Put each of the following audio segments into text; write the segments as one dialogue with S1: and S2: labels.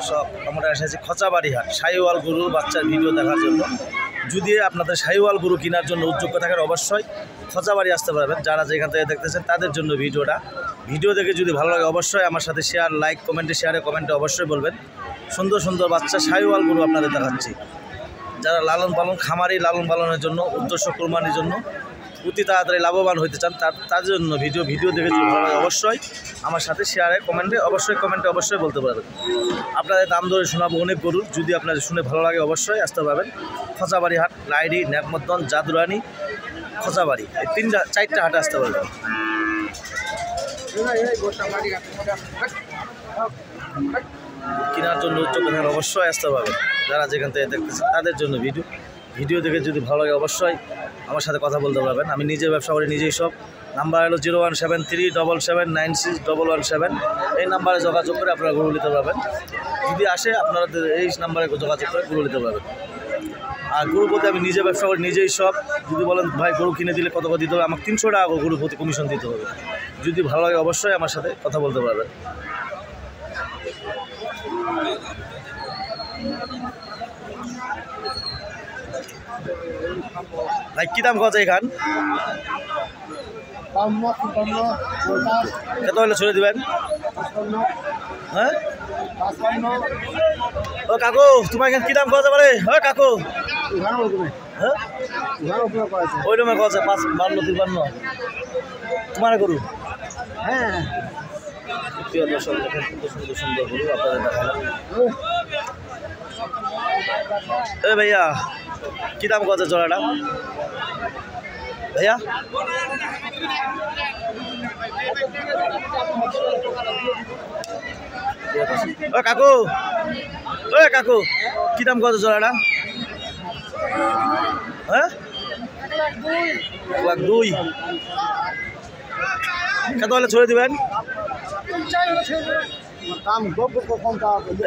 S1: সব আমরা এসেছি খচাবাড়ি হাট শাহিওয়াল গরুর বাচ্চার ভিডিও দেখার জন্য। যদি আপনাদের শাহিওয়াল গরু কেনার জন্য উদ্যোগ থাকেন অবশ্যই খচাবাড়ি আসতে পারবেন। যারা যেখান থেকে দেখতেছেন তাদের জন্য ভিডিও দেখে যদি ভালো লাগে অবশ্যই আমার সাথে শেয়ার, লাইক, কমেন্টে অবশ্যই বলবেন। সুন্দর সুন্দর বাচ্চা শাহিওয়াল গরু আপনাদের দেখাচ্ছি। যারা লালন পালন খামারি লালন পালনের জন্য উদ্দেশ্য কোরবানির জন্য অতি তাড়াতাড়ি লাভবান হতে চান তার জন্য ভিডিও দেখে যদি ভালো লাগে অবশ্যই আমার সাথে শেয়ারে কমেন্টে অবশ্যই বলতে পারবেন। আপনাদের দাম ধরে শোনাবো অনেক গরুর। যদি আপনাদের শুনে ভালো লাগে অবশ্যই আসতে পারবেন। খচাবাড়ি হাট, লাইডি, ন্যাকমদ্দন, জাদুরানি, খচাবাড়ি এই 4টা হাটে আসতে পারবেন। কেনার জন্য উদ্যোগ থাকেন অবশ্যই আসতে পারবেন। যারা যেখান থেকে দেখতেছেন তাদের জন্য ভিডিও দেখে যদি ভালো লাগে অবশ্যই আমার সাথে কথা বলতে পারবেন। আমি নিজে ব্যবসা করি, নিজেই সব। নাম্বার হলো 01737719617। এই নাম্বারে যোগাযোগ করে আপনারা গরু নিতে পারবেন। যদি আসে আপনারা এই নাম্বারে যোগাযোগ করে গরু নিতে পারবেন। আর গরু প্রতি আমি নিজে ব্যবসা করি, নিজেই সব। যদি বলেন ভাই গরু কিনে দিলে কত দিতে হবে, আমাকে 300 টাকা গরু প্রতি কমিশন দিতে হবে। যদি ভালো লাগে অবশ্যই আমার সাথে কথা বলতে পারবেন। ভাই কী দাম কথা এখান কত হলে ছেড়ে দিবেন? হ্যাঁ ও কাকু, তোমার এখানে কী দাম কথা পারে? ও কাকু, হ্যাঁ ওই রকম কথা 52-53 তোমার গরু। হ্যাঁ প্রিয় দর্শক দেখেন সুন্দর সুন্দর গরু আপনাদের দেখালাম। এ ভাইয়া কী দাম কথা জোড়াটা ভাইয়া? ও কাকু, কী দাম কত জোড়াটা? হ্যাঁ 1,02,000। কত হলে ছড়ে দিবেন?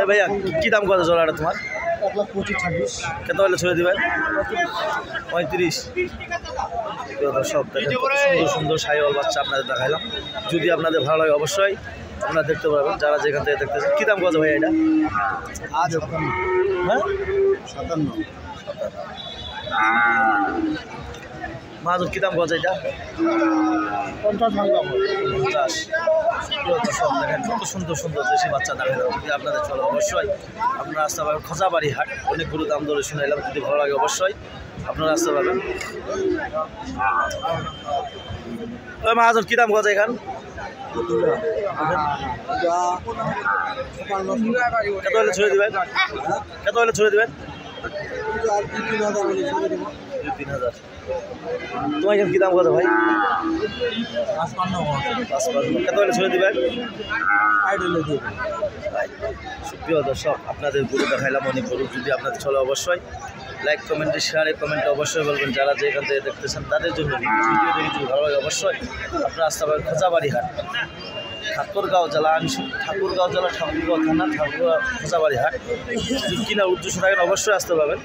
S1: ভাইয়া কী দাম কত জোড়াটা তোমার?
S2: 1,25,26।
S1: কত হলে ছড়ে দিবেন? 35। সব দেখেন সুন্দর সুন্দর শাহিওয়াল বাচ্চা আপনাদের দেখাইলাম। যদি আপনাদের ভালো লাগে অবশ্যই আপনারা দেখতে পারবেন। যারা যেখান থেকে দেখতেছেন কী দাম কত ভাই এটা? হ্যাঁ
S2: 57।
S1: মাহাজন কী দাম কত এটা? 50। সব দেখেন কত সুন্দর সুন্দর দেশি বাচ্চা দেখাইলাম। যদি আপনাদের চলে অবশ্যই আপনারা আসতে পারবেন। খচাবাড়ি হাট অনেকগুলো দাম ধরে শুনাইলাম। যদি ভালো লাগে অবশ্যই আপনারা আসতে পারবেন। ওই মাহাজন কী দাম কত এখান? কত হলে ছড়ে দেবেন? কত হলে ছড়ে দেবেন? 3,000। তোমার এখানে কী দাম কত ভাই? 55। কত হলে ছড়ে দেবেন? সুপ্রিয় দর্শক আপনাদের গরু দেখাইলাম অনেক গরু। যদি আপনাদের চলে অবশ্যই লাইক, কমেন্টে অবশ্যই বলবেন। যারা যেখান থেকে দেখতেছেন তাদের জন্য ভিডিও দেখে যদি ভালো লাগে অবশ্যই আপনারা আসতে পারবেন। খচাবাড়ি হাট, ঠাকুরগাঁও জেলা ঠাকুরগাঁও থানা খচাবাড়ি হাট। যদি কিনা উদ্দেশ্য থাকেন অবশ্যই আসতে পারবেন।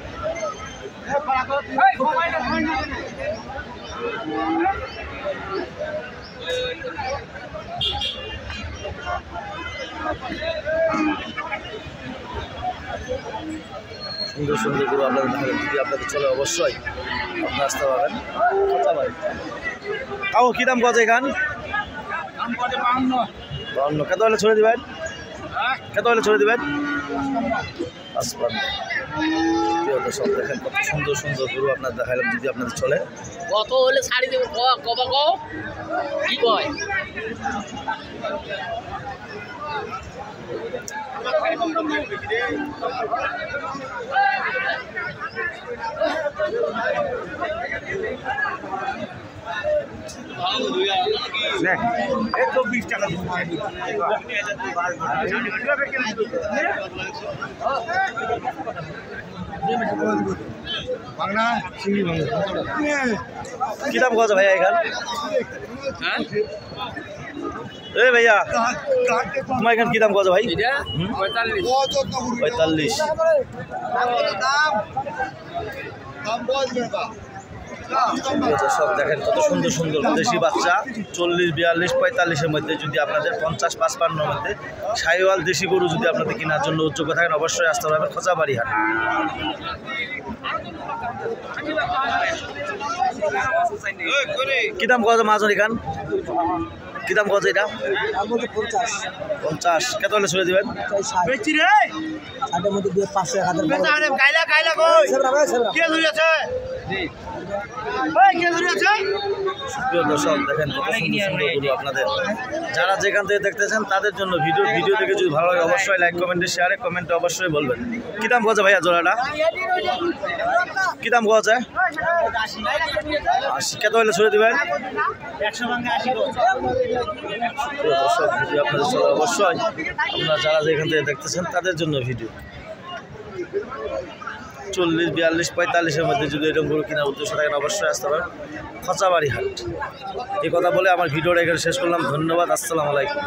S1: সুন্দর সুন্দর গরু আপনাদের দেখাবেন। যদি আপনাদের চলে অবশ্যই আপনারা আসতে পারবেন। খচাবাড়ি তাও কী দাম কত এখান? 52। কত হলে ছড়ে দেবেন? কত হলে ছড়ে দেবেন? 55। সব দেখেন কত সুন্দর সুন্দর গরু আপনার দেখাইলাম। যদি আপনাদের চলে
S3: কত হলে ছাড়ি দেবো কবা কও কি কয়?
S2: एक 20 টাকা
S1: কি দাম কত ভাইয়া এখান?
S3: হ্যাঁ
S1: এ ভাইয়া তোমার এখানে কি দাম কত ভাই? 45। সব দেখেন কত সুন্দর সুন্দর দেশি বাচ্চা 40, 42, 45-এর মধ্যে যদি আপনাদের 50, 55-এর মধ্যে শাহিওয়াল দেশি গরু যদি আপনাদের কেনার জন্য যোগ্য থাকেন অবশ্যই আসতে পারবেন খোঁচাবাড়ি হাট। কি দাম কত মাছ খান? কি দাম কত এটা? 50 কত হলে ছেড়ে দেবেন? দর্শক দেখেন কত সুন্দর সুন্দর গরু আপনাদের যারা যেখান থেকে দেখতেছেন তাদের জন্য ভিডিও দেখে যদি ভালো লাগে অবশ্যই লাইক কমেন্টে শেয়ারে কমেন্টে অবশ্যই বলবেন। কি দাম কত ভাইয়া জোড়াটা? কি দাম কত? 80 কত হলে ছেড়ে দেবেন? দর্শক ভিডিও আপনাদের সাথে অবশ্যই আপনারা যারা যেখান থেকে দেখতেছেন তাদের জন্য ভিডিও 40, 42, 45-এর মধ্যে যদি এরকম গরু কেনার উদ্দেশ্য থাকেন অবশ্যই আসতে পারেন খোঁচাবাড়ি হাট। এই কথা বলে আমার ভিডিওটা এখানে শেষ করলাম। ধন্যবাদ। আসসালামু আলাইকুম।